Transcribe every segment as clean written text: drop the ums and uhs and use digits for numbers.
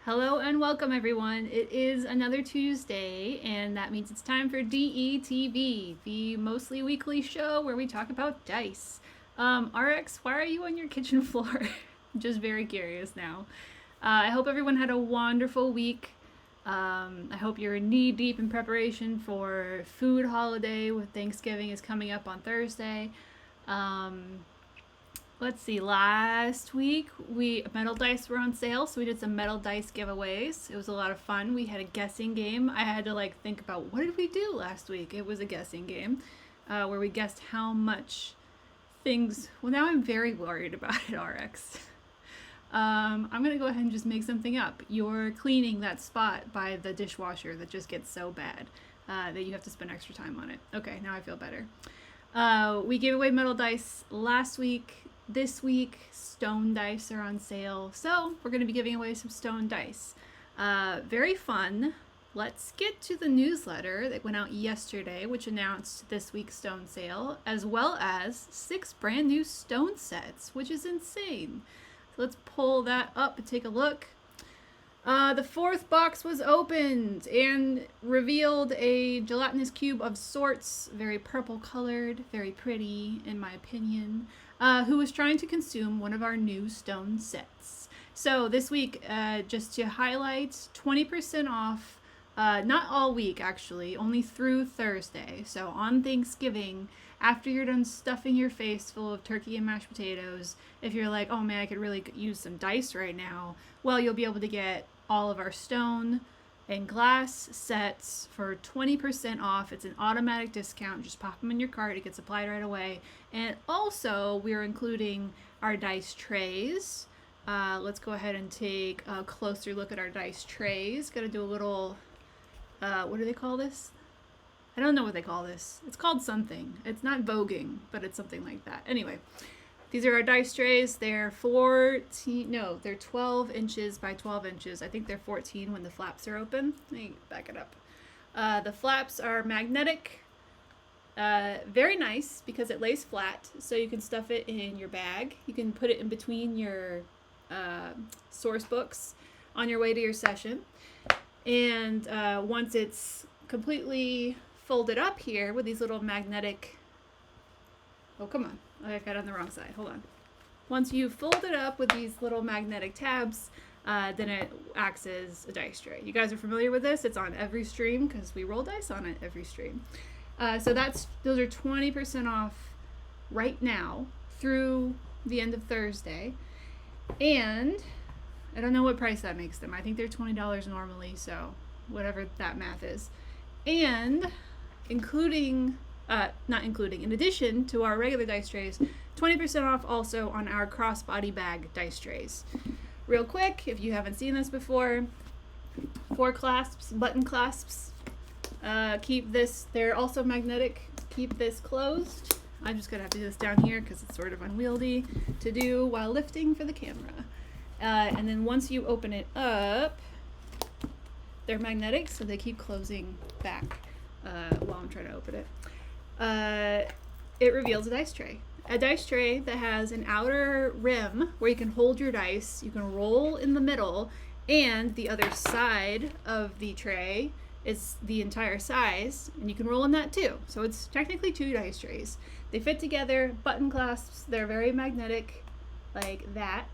Hello and welcome everyone. It is another Tuesday and that means it's time for DETV, the mostly weekly show where we talk about dice. RX, why are you on your kitchen floor? I'm just very curious now. I hope everyone had a wonderful week. I hope you're knee deep in preparation for food holiday with Thanksgiving is coming up on Thursday. Let's see, last week metal dice were on sale, so we did some metal dice giveaways. It was a lot of fun. We had a guessing game. I had to think about what did we do last week. It was a guessing game where we guessed how much things. Well, now I'm very worried about it, RX. I'm gonna go ahead and just make something up. You're cleaning that spot by the dishwasher that just gets so bad that you have to spend extra time on it. Okay, now I feel better. We gave away metal dice last week. This week, stone dice are on sale, so we're going to be giving away some stone dice. Very fun. Let's get to the newsletter that went out yesterday, which announced this week's stone sale, as well as 6 brand new stone sets, which is insane. So let's pull that up and take a look. The 4th box was opened and revealed a gelatinous cube of sorts, very purple colored, very pretty in my opinion, who was trying to consume one of our new stone sets. So this week, just to highlight, 20% off, not all week actually, only through Thursday. So on Thanksgiving, after you're done stuffing your face full of turkey and mashed potatoes, if you're like, oh man, I could really use some dice right now, well, you'll be able to get all of our stone and glass sets for 20% off. It's an automatic discount. Just pop them in your cart. It gets applied right away. And also, we're including our dice trays. Let's go ahead and take a closer look at our dice trays. Got to do a little, what do they call this? I don't know what they call this. It's called something. It's not voguing, but it's something like that. Anyway, these are our dice trays. They're 12 inches by 12 inches. I think they're 14 when the flaps are open. Let me back it up. The flaps are magnetic. Very nice because it lays flat, so you can stuff it in your bag. You can put it in between your source books on your way to your session. And once it's completely folded up here with these little magnetic... Oh, come on. I got it on the wrong side. Hold on. Once you fold it up with these little magnetic tabs, then it acts as a dice tray. You guys are familiar with this. It's on every stream because we roll dice on it every stream. So those are 20% off right now through the end of Thursday. And I don't know what price that makes them. I think they're $20 normally, so whatever that math is. And in addition to our regular dice trays, 20% off also on our crossbody bag dice trays. Real quick, if you haven't seen this before, 4 clasps, button clasps. Keep this, they're also magnetic. Keep this closed. I'm just gonna have to do this down here because it's sort of unwieldy to do while lifting for the camera. And then once you open it up, they're magnetic, so they keep closing back while I'm trying to open it. It reveals a dice tray. A dice tray that has an outer rim where you can hold your dice, you can roll in the middle, and the other side of the tray is the entire size, and you can roll in that too. So it's technically 2 dice trays. They fit together, button clasps, they're very magnetic, like that.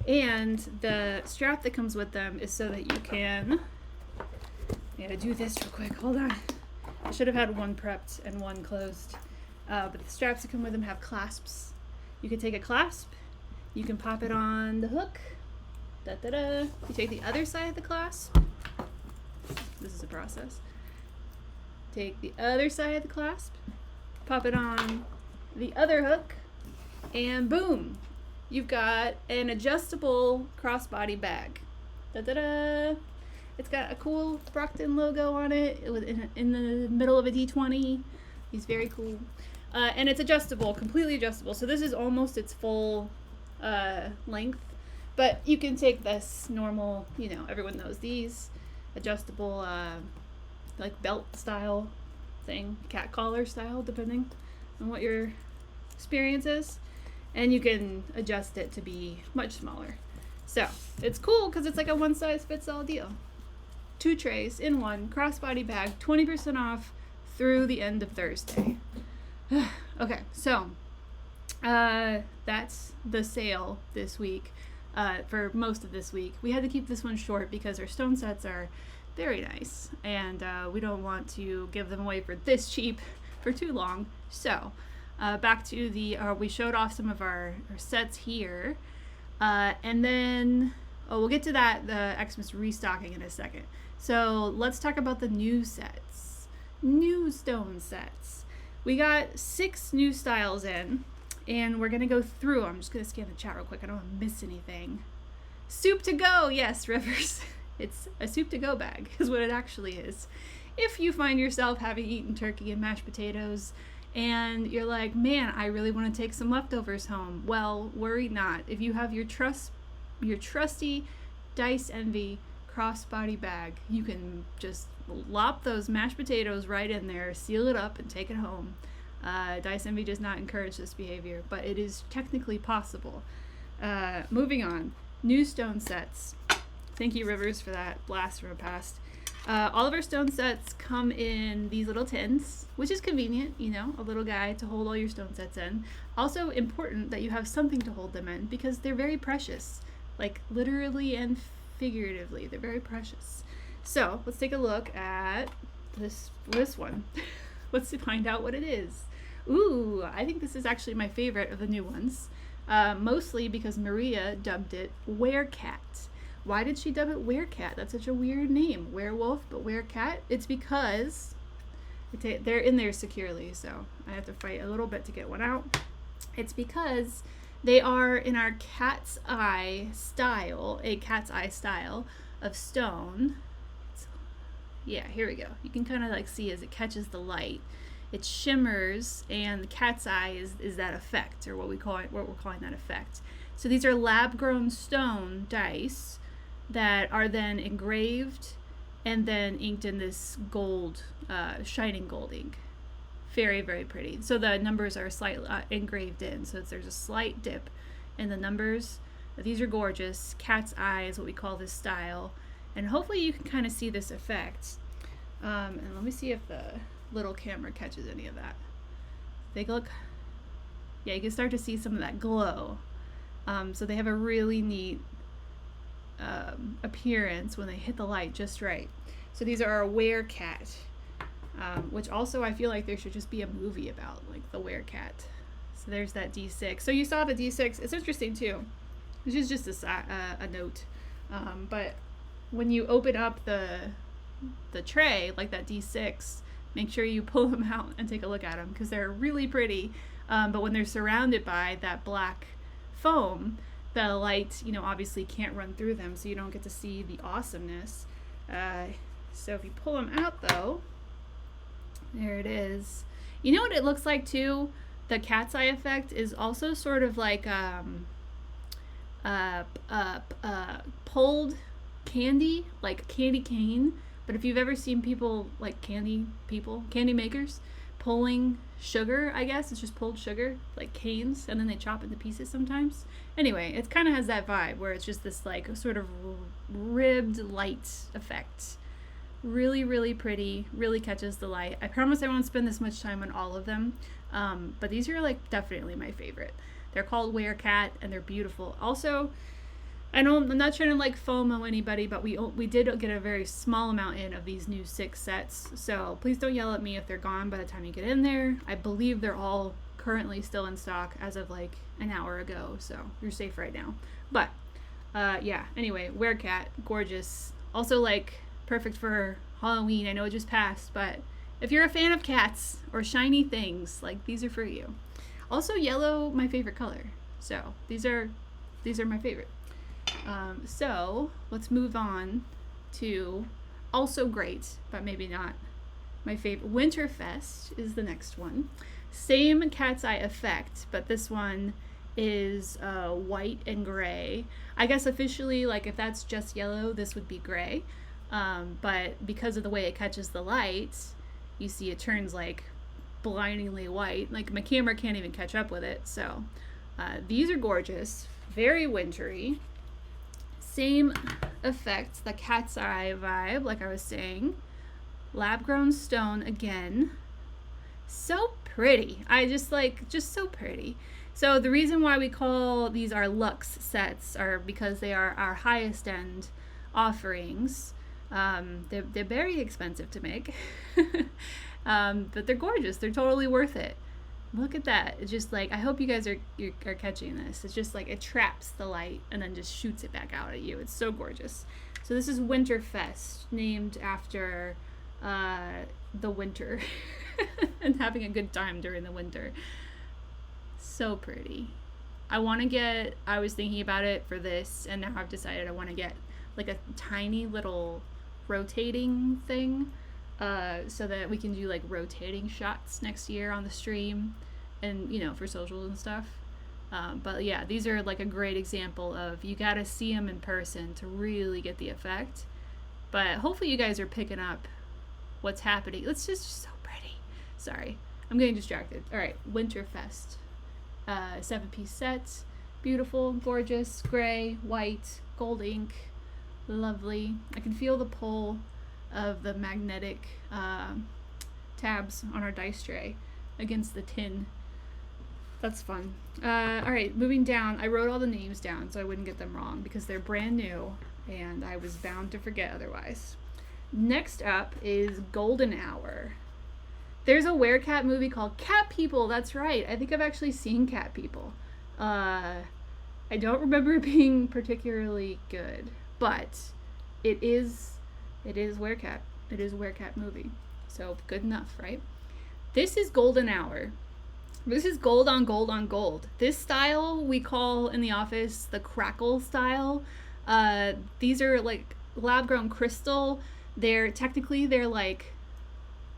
And the strap that comes with them is so that you can... I gotta do this real quick, hold on. I should have had one prepped and one closed. But the straps that come with them have clasps. You can take a clasp, you can pop it on the hook. Da-da-da. You take the other side of the clasp. This is a process. Take the other side of the clasp, pop it on the other hook, and boom! You've got an adjustable crossbody bag. Da-da-da! It's got a cool Brockton logo on it in the middle of a D20. He's very cool. And it's adjustable, completely adjustable. So this is almost its full length. But you can take this normal, everyone knows these. Adjustable, like belt style thing. Cat collar style, depending on what your experience is. And you can adjust it to be much smaller. So it's cool because it's like a one size fits all deal. 2 trays in one, crossbody bag, 20% off through the end of Thursday. Okay, so that's the sale this week. For most of this week, we had to keep this one short because our stone sets are very nice, and we don't want to give them away for this cheap for too long. So back to the we showed off some of our sets here, and then we'll get to that, the Xmas restocking, in a second. So let's talk about the new sets, new stone sets. We got 6 new styles in, and we're gonna go through. I'm just gonna scan the chat real quick. I don't want to miss anything. Soup to go, yes, Rivers. It's a soup to go bag is what it actually is. If you find yourself having eaten turkey and mashed potatoes and you're like, man, I really want to take some leftovers home, well, worry not. If you have your trusty Dice Envy crossbody bag, you can just lop those mashed potatoes right in there, seal it up, and take it home. Dice Envy does not encourage this behavior, but it is technically possible. Moving on, new stone sets. Thank you, Rivers, for that blast from the past. All of our stone sets come in these little tins, which is convenient, you know, a little guy to hold all your stone sets in. Also important that you have something to hold them in because they're very precious, like literally and figuratively. They're very precious. So let's take a look at this one. Let's find out what it is. Ooh, I think this is actually my favorite of the new ones, mostly because Maria dubbed it Werecat. Why did she dub it Werecat? That's such a weird name. Werewolf, but Werecat? It's because they're in there securely, so I have to fight a little bit to get one out. It's because they are in our cat's eye style, a cat's eye style of stone. Yeah, here we go. You can kind of like see as it catches the light, it shimmers, and the cat's eye is that effect, or what we're calling that effect. So these are lab-grown stone dice that are then engraved and then inked in this gold, shining gold ink. Very, very pretty. So the numbers are slightly engraved in, so there's a slight dip in the numbers. These are gorgeous. Cat's eye is what we call this style, and hopefully you can kind of see this effect. And let me see if the little camera catches any of that. Take a look. Yeah, you can start to see some of that glow. So they have a really neat appearance when they hit the light just right. So these are a Werecat, which also I feel like there should just be a movie about, like the Werecat. So there's that D6. So you saw the D6. It's interesting too. This is just a note. But when you open up the tray, like that D6, make sure you pull them out and take a look at them because they're really pretty. But when they're surrounded by that black foam, the light, obviously can't run through them, so you don't get to see the awesomeness. So if you pull them out, though, there it is. You know what it looks like, too? The cat's eye effect is also sort of like pulled candy, like candy cane. But if you've ever seen people, like candy makers, pulling sugar, I guess, it's just pulled sugar, like canes, and then they chop into pieces sometimes. Anyway, it kind of has that vibe where it's just this like sort of ribbed light effect. Really, really pretty, really catches the light. I promise I won't spend this much time on all of them, but these are like definitely my favorite. They're called Werecat, and they're beautiful. Also, I know I'm not trying to like FOMO anybody, but we did get a very small amount in of these new 6 sets, so please don't yell at me if they're gone by the time you get in there. I believe they're all currently still in stock as of like an hour ago, so you're safe right now. But yeah, anyway, Werecat, gorgeous. Also like perfect for Halloween. I know it just passed, but if you're a fan of cats or shiny things, like these are for you. Also yellow, my favorite color, so these are my favorite. So let's move on to also great, but maybe not my favorite. Winterfest is the next one. Same cat's eye effect, but this one is white and gray. I guess officially, like if that's just yellow, this would be gray. But because of the way it catches the light, you see it turns like blindingly white. Like my camera can't even catch up with it. So these are gorgeous, very wintry. Same effect, the cat's eye vibe, like I was saying. Lab grown stone again. So pretty. I just so pretty. So the reason why we call these our Luxe sets are because they are our highest end offerings. They're very expensive to make, but they're gorgeous. They're totally worth it. Look at that. It's just like, I hope you guys are catching this. It's just like it traps the light and then just shoots it back out at you. It's so gorgeous. So this is Winterfest, named after the winter and having a good time during the winter. So pretty. I was thinking about it for this, and now I've decided I want to get like a tiny little rotating thing, so that we can do like rotating shots next year on the stream and, you know, for socials and stuff. But yeah, these are like a great example of, you gotta see them in person to really get the effect. But hopefully you guys are picking up what's happening. It's just so pretty. Sorry, I'm getting distracted. All right, Winterfest. 7-piece set. Beautiful, gorgeous, gray, white, gold ink. Lovely. I can feel the pull of the magnetic tabs on our dice tray against the tin. That's fun. Alright, moving down. I wrote all the names down so I wouldn't get them wrong because they're brand new and I was bound to forget otherwise. Next up is Golden Hour. There's a Werecat movie called Cat People. That's right. I think I've actually seen Cat People. I don't remember it being particularly good, but it is Werecat. It is a Werecat movie. So good enough, right? This is Golden Hour. This is gold on gold on gold. This style we call in the office the crackle style. These are like lab grown crystal. They're like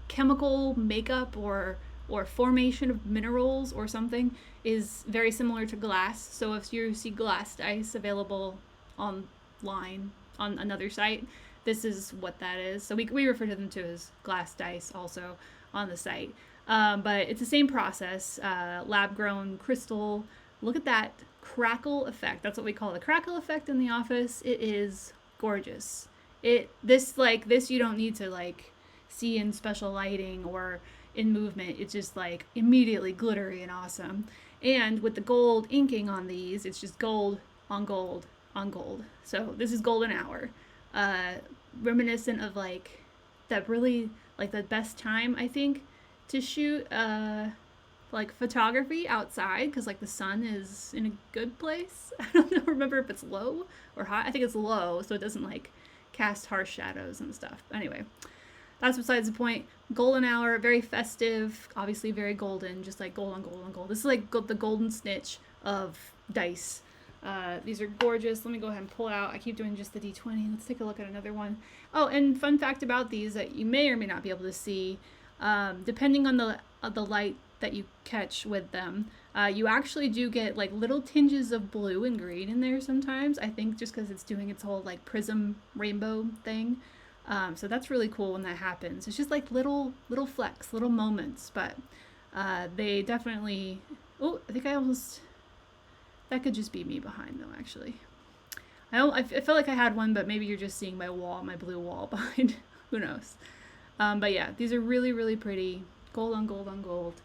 chemical makeup or formation of minerals or something is very similar to glass. So if you see glass dice available online on another site, this is what that is. So we refer to them to as glass dice also on the site. But it's the same process, lab grown crystal. Look at that crackle effect. That's what we call the crackle effect in the office. It is gorgeous. This you don't need to like see in special lighting or in movement. It's just like immediately glittery and awesome. And with the gold inking on these, it's just gold on gold on gold. So this is Golden Hour, reminiscent of like that really like the best time I think to shoot like photography outside, because like the sun is in a good place. I don't remember if it's low or high. I think it's low, so it doesn't like cast harsh shadows and stuff. Anyway, that's besides the point. Golden Hour, very festive, obviously very golden, just like gold on gold on gold. This is like the golden snitch of dice. These are gorgeous. Let me go ahead and pull out. I keep doing just the D20. Let's take a look at another one. Oh, and fun fact about these that you may or may not be able to see, depending on the light that you catch with them, you actually do get like little tinges of blue and green in there sometimes. I think just because it's doing its whole like prism rainbow thing. So that's really cool when that happens. It's just like little flecks, little moments, but they definitely. Oh, I think that could just be me behind though. Actually, I felt like I had one, but maybe you're just seeing my blue wall behind. Who knows? But yeah, these are really, really pretty. Gold on gold on gold.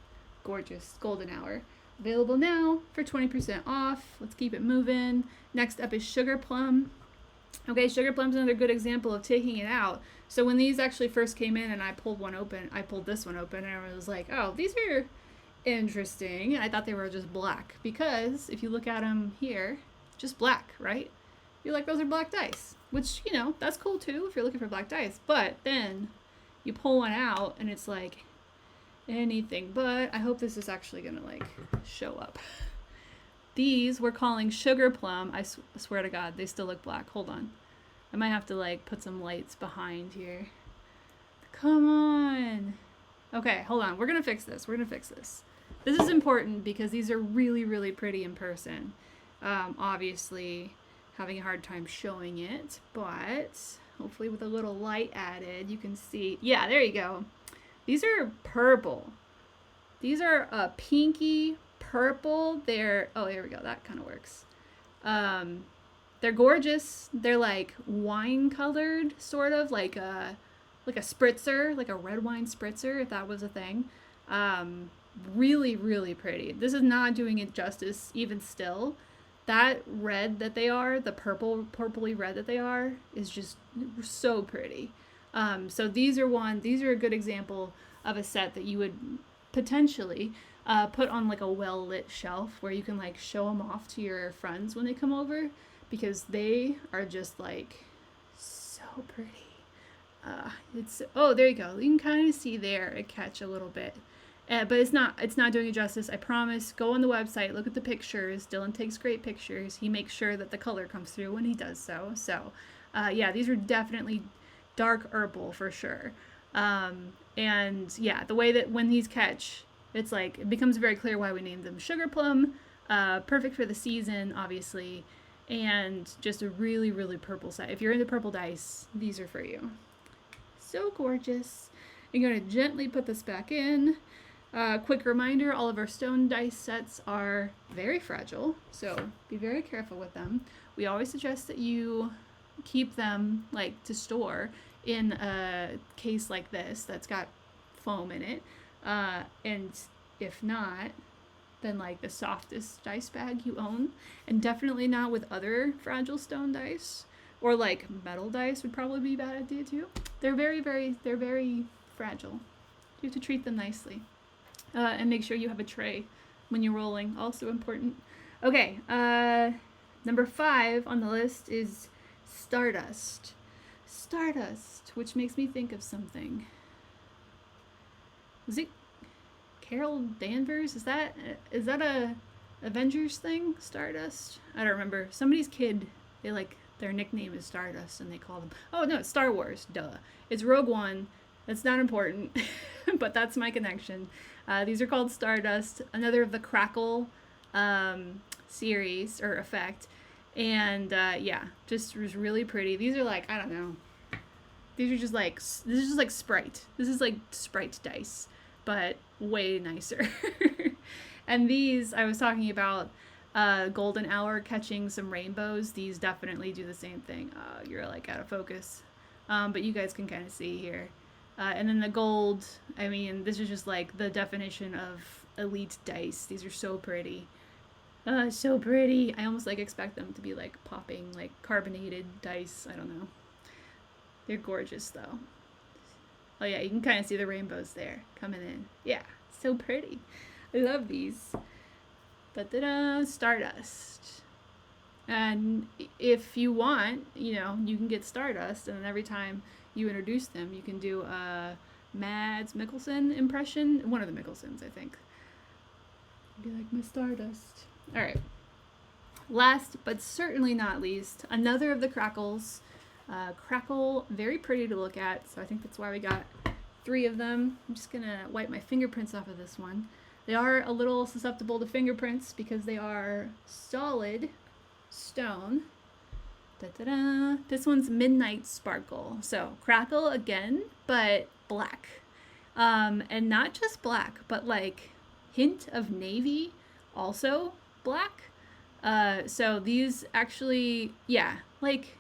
Gorgeous. Golden Hour. Available now for 20% off. Let's keep it moving. Next up is Sugar Plum. Okay, Sugar Plum's another good example of taking it out. So when these actually first came in and I pulled this one open and I was like, oh, these are interesting. And I thought they were just black because if you look at them here, just black, right? You're like, those are black dice, which, you know, that's cool too if you're looking for black dice. But then you pull one out and it's like anything but. I hope this is actually gonna like show up. These we're calling Sugar Plum. I swear to God, they still look black. Hold on. I might have to like put some lights behind here. Come on. Okay, hold on. We're gonna fix this. This is important because these are really, really pretty in person. Obviously having a hard time showing it, but hopefully with a little light added, you can see. Yeah, there you go. These are purple. These are a pinky purple. Oh, here we go. That kind of works. They're gorgeous. They're like wine colored, sort of like a spritzer, like a red wine spritzer, if that was a thing. Really, really pretty. This is not doing it justice, even still. That red that they are, the purpley red that they are, is just so pretty. So these are a good example of a set that you would potentially put on like a well-lit shelf where you can like show them off to your friends when they come over, because they are just like so pretty. There you go. You can kind of see there a catch a little bit. But it's not doing it justice, I promise. Go on the website, look at the pictures. Dylan takes great pictures. He makes sure that the color comes through when he does so. So, yeah, these are definitely dark herbal for sure. And yeah, the way that when these catch, it's like, it becomes very clear why we named them Sugar Plum. Perfect for the season, obviously. And just a really, really purple set. If you're into purple dice, these are for you. So gorgeous. I'm going to gently put this back in. Quick reminder, all of our stone dice sets are very fragile, so be very careful with them. We always suggest that you keep them like to store in a case like this that's got foam in it. And if not, then like the softest dice bag you own, and definitely not with other fragile stone dice, or like metal dice would probably be a bad idea too. They're very fragile. You have to treat them nicely. And make sure you have a tray when you're rolling, also important. Okay, number 5 on the list is Stardust. Stardust, which makes me think of something. Was it Carol Danvers? Is that a Avengers thing? Stardust? I don't remember. Somebody's kid, they like, their nickname is Stardust, and they call them, oh no, it's Star Wars, duh. It's Rogue One. That's not important, but that's my connection. These are called Stardust, another of the Crackle series or effect. And yeah, just was really pretty. These are like, I don't know. These are just like, this is just like Sprite. This is like Sprite dice, but way nicer. And these, I was talking about golden hour catching some rainbows. These definitely do the same thing. You're like out of focus. But you guys can kind of see here. And then the gold, I mean, this is just like the definition of elite dice. These are so pretty. So pretty. I almost like expect them to be like popping, like carbonated dice. I don't know. They're gorgeous though. Oh yeah, you can kind of see the rainbows there coming in. Yeah, so pretty. I love these. Da-da-da, Stardust. And if you want, you know, you can get Stardust, and then every time you introduce them, you can do a Mads Mikkelsen impression. One of the Mikkelsens, I think. Be like, my Stardust. All right. Last, but certainly not least, another of the Crackles. Crackle, very pretty to look at, so I think that's why we got 3 of them. I'm just going to wipe my fingerprints off of this one. They are a little susceptible to fingerprints because they are solid stone. Da-da-da. This one's Midnight Sparkle. So Crackle again, but black. And not just black, but like hint of navy, also black. So these actually, yeah, like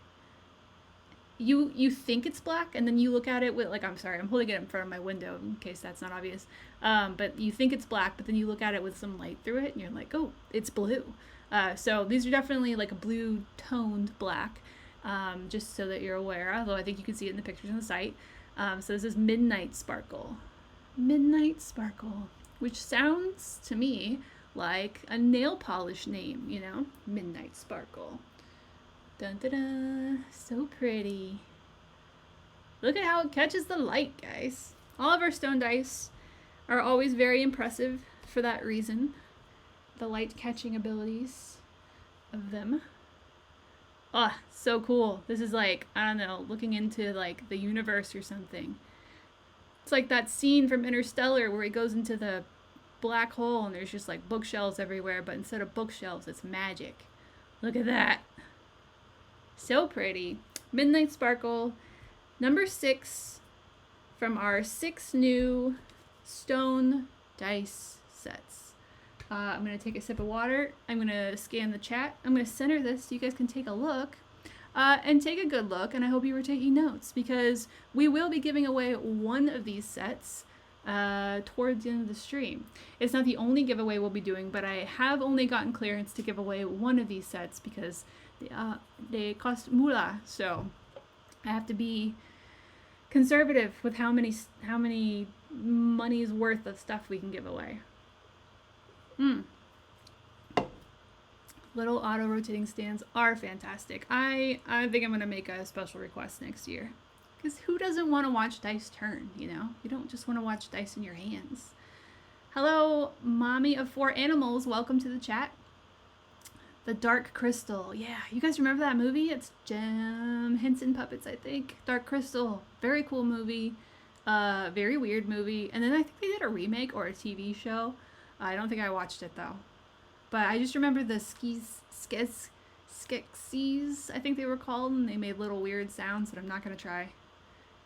you think it's black, and then you look at it with, like, I'm sorry, I'm holding it in front of my window in case that's not obvious. But you think it's black, but then you look at it with some light through it, and you're like, oh, it's blue. So these are definitely like a blue toned black, just so that you're aware, although I think you can see it in the pictures on the site. So this is Midnight Sparkle. Midnight Sparkle, which sounds to me like a nail polish name, you know? Midnight Sparkle. Dun dun dun. So pretty. Look at how it catches the light, guys. All of our stone dice are always very impressive for that reason. The light catching abilities of them. Ah, so cool. This is like, I don't know, looking into like the universe or something. It's like that scene from Interstellar where he goes into the black hole and there's just like bookshelves everywhere, but instead of bookshelves, it's magic. Look at that. So pretty. Midnight Sparkle. Number 6 from our 6 new stone dice sets. I'm going to take a sip of water. I'm going to scan the chat. I'm going to center this so you guys can take a look. And take a good look, and I hope you were taking notes, because we will be giving away one of these sets towards the end of the stream. It's not the only giveaway we'll be doing, but I have only gotten clearance to give away one of these sets because they cost moolah, so I have to be conservative with how many money's worth of stuff we can give away. Little auto rotating stands are fantastic. I think I'm gonna make a special request next year, because who doesn't want to watch dice turn? You know, you don't just want to watch dice in your hands. Hello, mommy of 4 animals. Welcome to the chat. The Dark Crystal. Yeah, you guys remember that movie? It's Jim Henson Puppets, I think. Dark Crystal. Very cool movie. Very weird movie. And then I think they did a remake or a TV show. I don't think I watched it though. But I just remember the Skeksis, I think they were called, and they made little weird sounds that I'm not gonna try.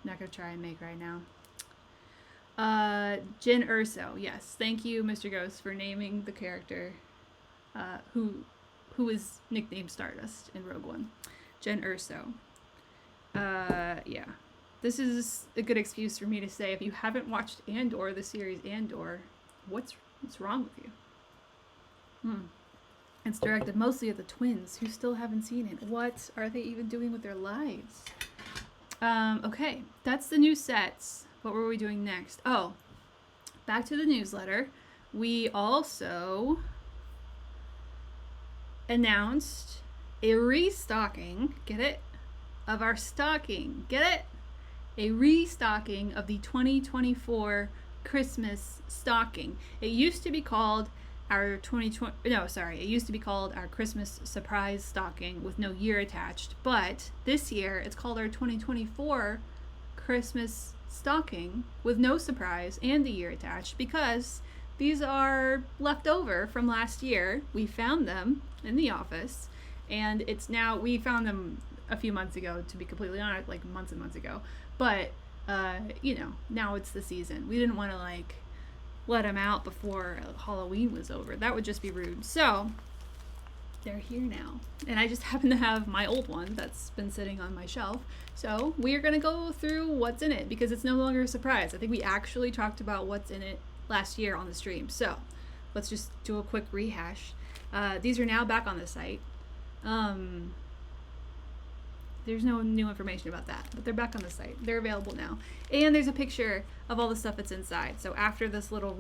And make right now. Jin Urso, yes. Thank you, Mr. Ghost, for naming the character who is nicknamed Stardust in Rogue One. Jin Urso. Yeah. This is a good excuse for me to say, if you haven't watched Andor, the series Andor, what's wrong with you? It's directed mostly at the twins who still haven't seen it. What are they even doing with their lives? Okay, that's the new sets. What were we doing next? Oh, back to the newsletter. We also announced a restocking, get it? Of our stocking, get it? A restocking of the 2024 Christmas stocking. It used to be called our it used to be called our Christmas surprise stocking with no year attached, but this year it's called our 2024 Christmas stocking with no surprise and a year attached, because these are left over from last year. We found them in the office, and we found them a few months ago, to be completely honest, like months and months ago, but now it's the season. We didn't want to let them out before Halloween was over. That would just be rude. So they're here now, and I just happen to have my old one that's been sitting on my shelf. So we are going to go through what's in it, because it's no longer a surprise. I think we actually talked about what's in it last year on the stream. So let's just do a quick rehash. These are now back on the site. There's no new information about that, but they're back on the site. They're available now. And there's a picture of all the stuff that's inside. So after this little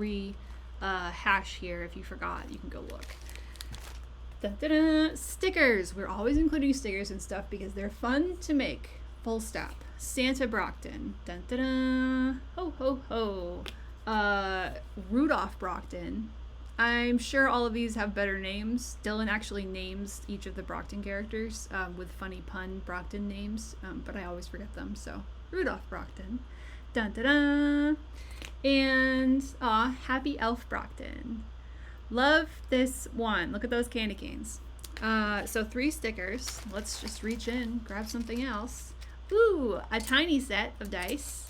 hash here, if you forgot, you can go look. Da-da-da. Stickers. We're always including stickers and stuff because they're fun to make. Full stop. Santa Brockton. Da-da-da. Ho, ho, ho. Rudolph Brockton. I'm sure all of these have better names. Dylan actually names each of the Brockton characters with funny pun Brockton names, but I always forget them. So Rudolph Brockton, dun dun dun, and Happy Elf Brockton. Love this one. Look at those candy canes. So 3 stickers. Let's just reach in, grab something else. Ooh, a tiny set of dice.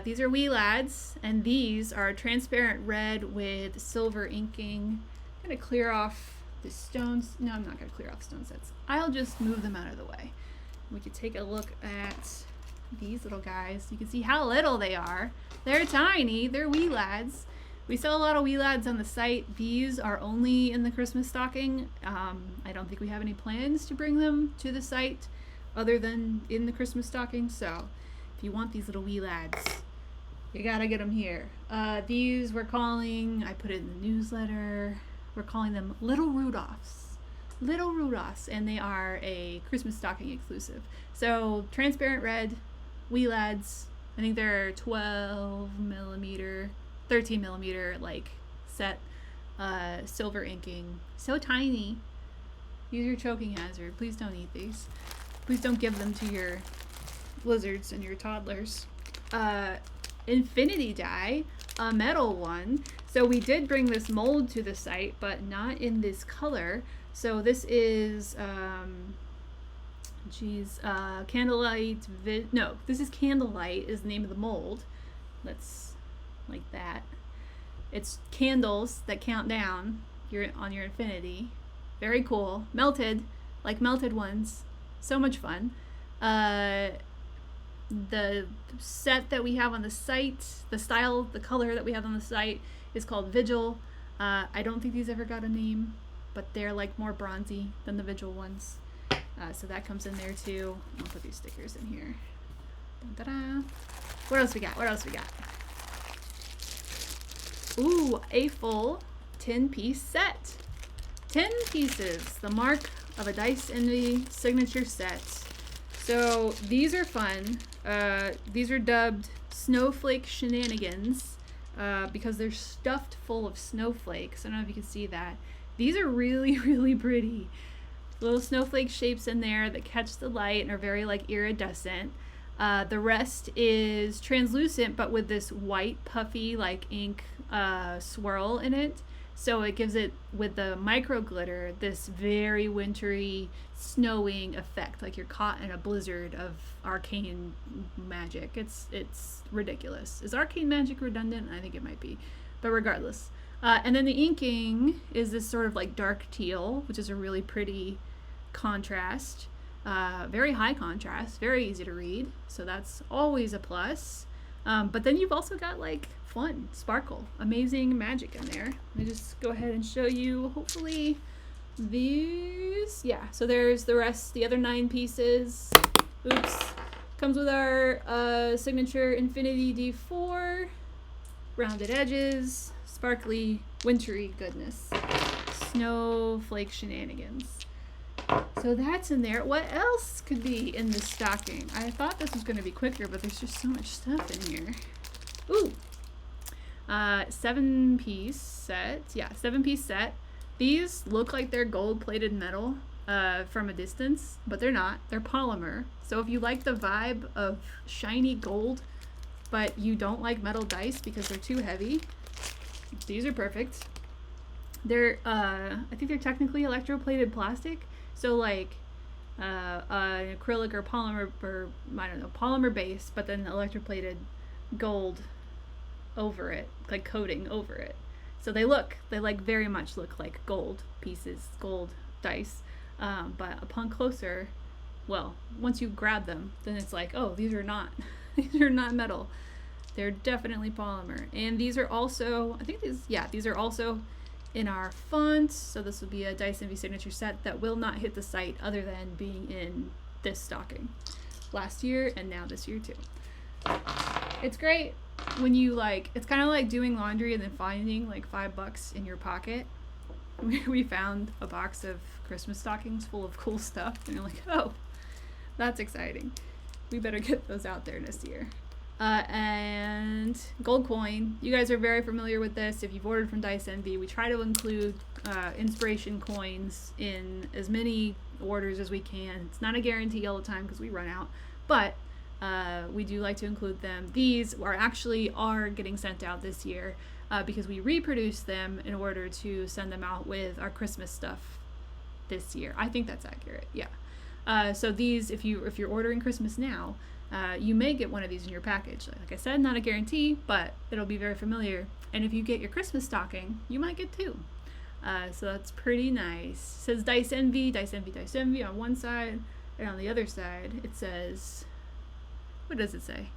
These are wee lads, and these are transparent red with silver inking. I'm gonna clear off the stones. No, I'm not gonna clear off stone sets. I'll just move them out of the way. We could take a look at these little guys. You can see how little they are. They're tiny. They're wee lads. We sell a lot of wee lads on the site. These are only in the Christmas stocking. I don't think we have any plans to bring them to the site other than in the Christmas stocking. So if you want these little wee lads, you gotta get them here. These we're calling, I put it in the newsletter, we're calling them Little Rudolphs. Little Rudolphs, and they are a Christmas stocking exclusive. So transparent red, wee lads. I think they're 12 millimeter, 13 millimeter set, silver inking. So tiny. Use your choking hazard. Please don't eat these. Please don't give them to your lizards and your toddlers. Infinity die, a metal one. So we did bring this mold to the site, but not in this color. So this is Candlelight. This is Candlelight is the name of the mold. Let's like that. It's candles that count down on your infinity. Very cool. Melted, like melted ones. So much fun. The set that we have on the site, the color that we have on the site is called Vigil. I don't think these ever got a name, but they're like more bronzy than the Vigil ones. So that comes in there too. I'll put these stickers in here. Da-da-da. What else we got? Ooh, a full 10-piece set. 10 pieces, the mark of a Dice Envy signature set. So these are fun. These are dubbed Snowflake Shenanigans because they're stuffed full of snowflakes. I don't know if you can see that. These are really, really pretty. Little snowflake shapes in there that catch the light and are very like iridescent. The rest is translucent, but with this white puffy like ink swirl in it. So it gives it, with the micro glitter, this very wintry, snowing effect, like you're caught in a blizzard of arcane magic. It's ridiculous. Is arcane magic redundant? I think it might be, but regardless. And then the inking is this sort of like dark teal, which is a really pretty contrast. Very high contrast, very easy to read, so that's always a plus. But then you've also got like fun, sparkle, amazing magic in there. Let me just go ahead and show you, hopefully, these. Yeah, so there's the rest, the other 9 pieces. Oops. Comes with our signature Infinity D4, rounded edges, sparkly, wintry goodness. Snowflake Shenanigans. So that's in there. What else could be in this stocking? I thought this was going to be quicker, but there's just so much stuff in here. Ooh. 7-piece set. Yeah, 7-piece set. These look like they're gold-plated metal from a distance, but they're not. They're polymer. So if you like the vibe of shiny gold, but you don't like metal dice because they're too heavy, these are perfect. They're, I think they're technically electroplated plastic. So like an acrylic or polymer, or I don't know, polymer base, but then electroplated gold over it, like coating over it. So they like very much look like gold pieces, gold dice. But upon closer, well, once you grab them, then it's like, oh, these are not, these are not metal. They're definitely polymer. And these are also, I think these are also in our font. So this will be a Dice Envy signature set that will not hit the site other than being in this stocking last year and now this year too. It's great when you like, it's kind of like doing laundry and then finding like $5 in your pocket. We found a box of Christmas stockings full of cool stuff and you're like, oh, that's exciting. We better get those out there this year. And gold coin. You guys are very familiar with this. If you've ordered from Dice Envy, we try to include inspiration coins in as many orders as we can. It's not a guarantee all the time because we run out, but we do like to include them. These are getting sent out this year because we reproduce them in order to send them out with our Christmas stuff this year. I think that's accurate. Yeah. So these, if you're ordering Christmas now, you may get one of these in your package. Like I said, not a guarantee, but it'll be very familiar. And if you get your Christmas stocking, you might get 2. So that's pretty nice. It says Dice Envy, Dice Envy, Dice Envy on one side, and on the other side it says, what does it say?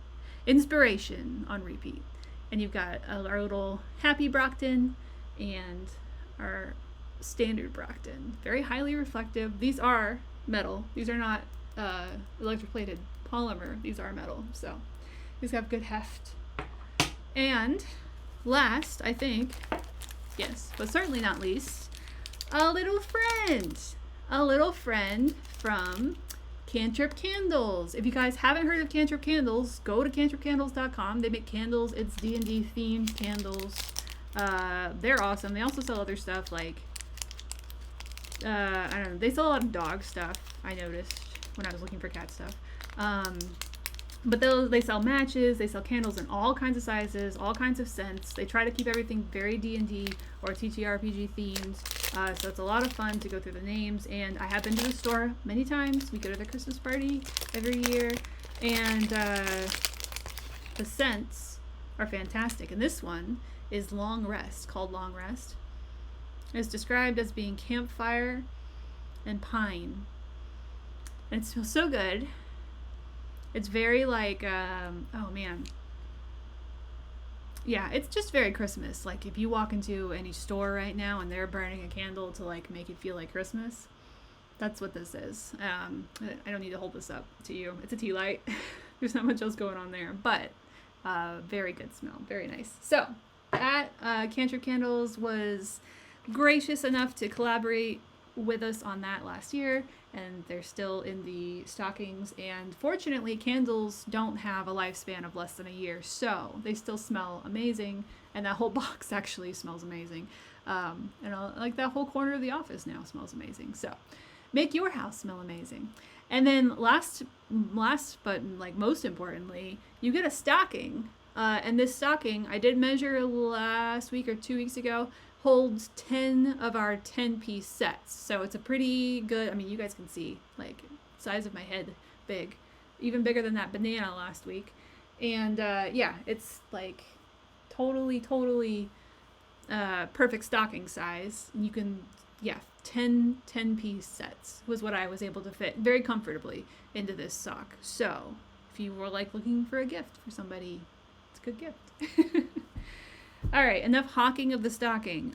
Inspiration on repeat. And you've got our little Happy Brockton and our standard Brockton. Very highly reflective. These are metal. These are not electroplated polymer. These are metal, so these have good heft. And last, I think, yes, but certainly not least, a little friend from Cantrip Candles. If you guys haven't heard of Cantrip Candles, go to cantripcandles.com. They make candles. It's D&D themed candles. They're awesome. They also sell other stuff like I don't know, they sell a lot of dog stuff, I noticed when I was looking for cat stuff. But they sell matches, they sell candles in all kinds of sizes, all kinds of scents. They try to keep everything very D&D or TTRPG themed. So it's a lot of fun to go through the names. And I have been to the store many times. We go to their Christmas party every year. And the scents are fantastic. And this one is Long Rest, called Long Rest. It's described as being campfire and pine. And it smells so good. It's very like, oh man. Yeah, it's just very Christmas. Like if you walk into any store right now and they're burning a candle to like make it feel like Christmas, that's what this is. I don't need to hold this up to you. It's a tea light. There's not much else going on there, but very good smell. Very nice. So that Cantrip Candles was gracious enough to collaborate with us on that last year, and they're still in the stockings. And fortunately, candles don't have a lifespan of less than a year, so they still smell amazing. And that whole box actually smells amazing. And like that whole corner of the office now smells amazing. So make your house smell amazing. And then last but like most importantly, you get a stocking. And this stocking, I did measure last week or 2 weeks ago, holds 10 of our 10-piece sets. So it's a pretty good, I mean, you guys can see, like, size of my head big. Even bigger than that banana last week. And yeah, it's like totally perfect stocking size. You can, yeah, 10-piece sets was what I was able to fit very comfortably into this sock. So if you were like looking for a gift for somebody, it's a good gift. All right, enough hawking of the stocking.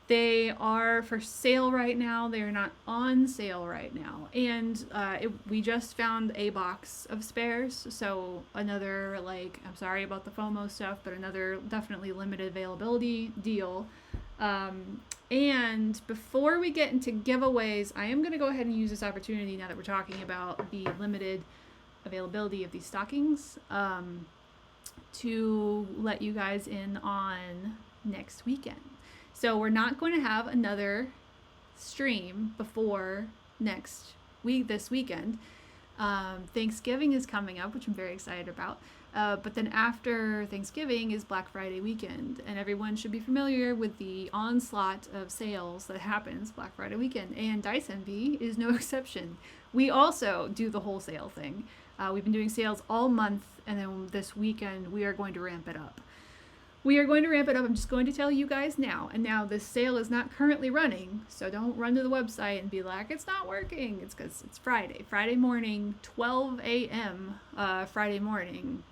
They are for sale right now. They are not on sale right now. And we just found a box of spares. So another, like, I'm sorry about the FOMO stuff, but another definitely limited availability deal. And before we get into giveaways, I am going to go ahead and use this opportunity now that we're talking about the limited availability of these stockings to let you guys in on next weekend. So we're not going to have another stream before this weekend. Thanksgiving is coming up, which I'm very excited about. But then after Thanksgiving is Black Friday weekend, and everyone should be familiar with the onslaught of sales that happens Black Friday weekend, and Dice Envy is no exception. We also do the wholesale thing. We've been doing sales all month, and then this weekend we are going to ramp it up. I'm just going to tell you guys now. And now this sale is not currently running, so don't run to the website and be like, it's not working. It's because it's Friday morning, 12 a.m. Friday morning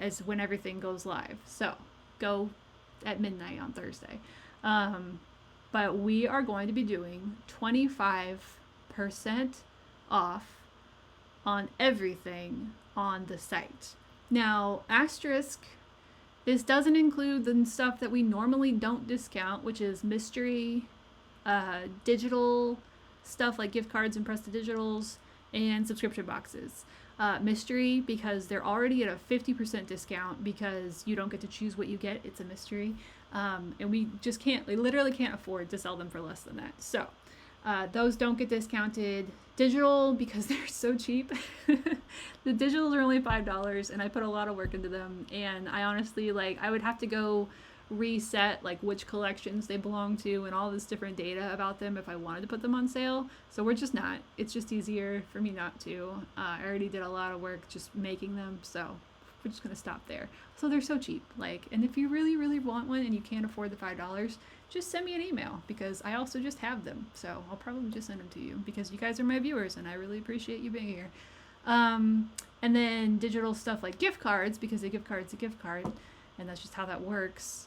is when everything goes live. So go at midnight on Thursday. But we are going to be doing 25% off on everything on the site. Now, asterisk, this doesn't include the stuff that we normally don't discount, which is mystery, digital stuff like gift cards and Prestidigitals, and subscription boxes. Mystery, because they're already at a 50% discount because you don't get to choose what you get. It's a mystery. And we literally can't afford to sell them for less than that. So those don't get discounted. Digital, because they're so cheap. The digitals are only $5, and I put a lot of work into them. And I honestly, I would have to go reset, which collections they belong to and all this different data about them if I wanted to put them on sale. So we're just not. It's just easier for me not to. I already did a lot of work just making them, so we're just going to stop there. So they're so cheap. And if you really, really want one and you can't afford the $5, just send me an email, because I also just have them. So I'll probably just send them to you because you guys are my viewers and I really appreciate you being here. And then digital stuff like gift cards, because a gift card's a gift card, and that's just how that works.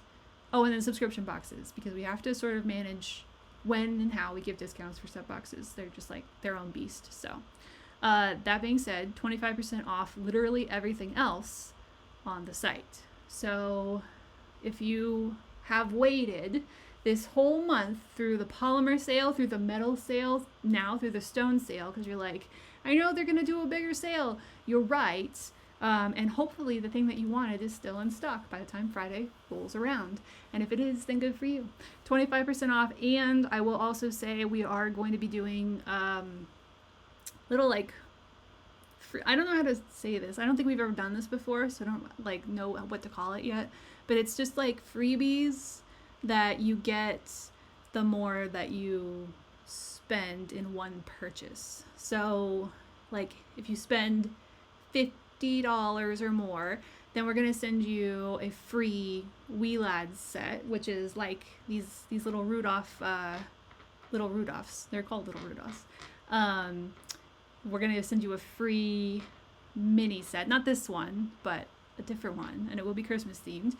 Oh, and then subscription boxes, because we have to sort of manage when and how we give discounts for set boxes. They're just their own beast. So that being said, 25% off literally everything else on the site. So if you have waited this whole month through the polymer sale, through the metal sale, now through the stone sale, because you're like, I know they're going to do a bigger sale. You're right. And hopefully the thing that you wanted is still in stock by the time Friday rolls around. And if it is, then good for you. 25% off. And I will also say we are going to be doing little I don't know how to say this. I don't think we've ever done this before, so I don't know what to call it yet. But it's just freebies that you get the more that you spend in one purchase. So if you spend $50 or more, Then we're gonna send you a free Wee Lads set, which is like these little little Rudolphs. They're called little Rudolphs. We're gonna send you a free mini set, not this one, but a different one, and it will be Christmas themed.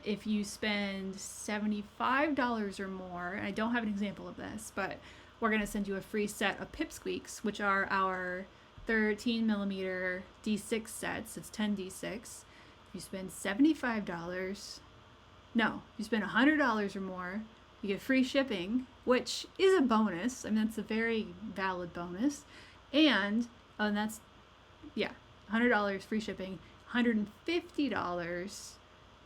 If you spend $75 or more, and I don't have an example of this, but we're gonna send you a free set of Pipsqueaks, which are our 13 millimeter D6 sets. It's 10 D6. If you spend $75, no, if you spend $100 or more, you get free shipping, which is a bonus. I mean, that's a very valid bonus. And that's, yeah, $100 free shipping, $150,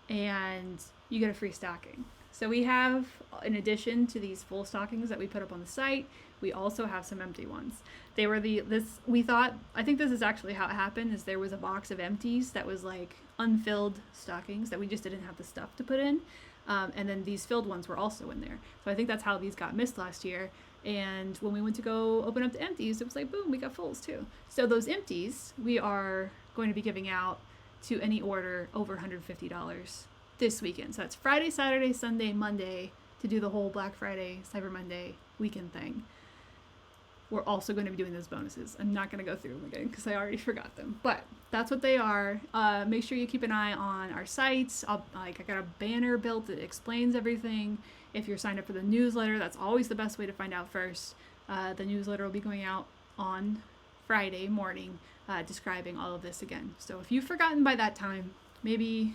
and you get a free stocking. So we have, in addition to these full stockings that we put up on the site, we also have some empty ones. They were I think this is actually how it happened, is there was a box of empties that was like unfilled stockings that we just didn't have the stuff to put in. And then these filled ones were also in there. So I think that's how these got missed last year. And when we went to go open up the empties, it was like, boom, we got fulls too. So those empties, we are going to be giving out to any order over $150 this weekend. So that's Friday, Saturday, Sunday, Monday to do the whole Black Friday, Cyber Monday weekend thing. We're also going to be doing those bonuses. I'm not going to go through them again because I already forgot them. But that's what they are. Make sure you keep an eye on our sites. I got a banner built that explains everything. If you're signed up for the newsletter, that's always the best way to find out first. The newsletter will be going out on Friday morning, describing all of this again. So if you've forgotten by that time, maybe,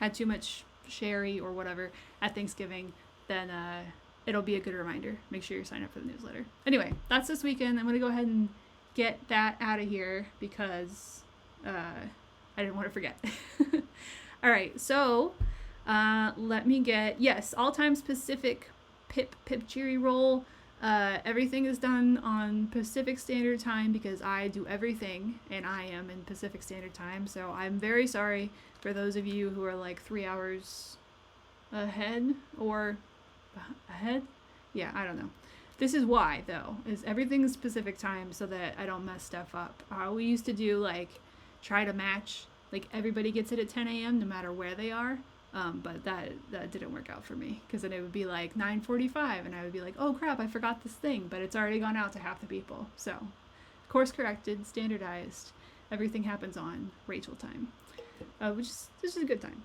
had too much sherry or whatever at Thanksgiving, then it'll be a good reminder. Make sure you're signed up for the newsletter. Anyway, that's this weekend. I'm going to go ahead and get that out of here because I didn't want to forget. All right, so let me get, yes, all-time Pacific Pip Cherry Roll. Everything is done on Pacific Standard Time because I do everything and I am in Pacific Standard Time. So I'm very sorry for those of you who are like 3 hours ahead or ahead. Yeah, I don't know. This is why though, is everything's Pacific Time so that I don't mess stuff up. We used to do like try to match, like everybody gets it at 10 a.m. no matter where they are. But that didn't work out for me because then it would be like 9:45 and I would be like, oh crap, I forgot this thing, but it's already gone out to half the people. So course corrected, standardized, everything happens on Rachel time, this is a good time.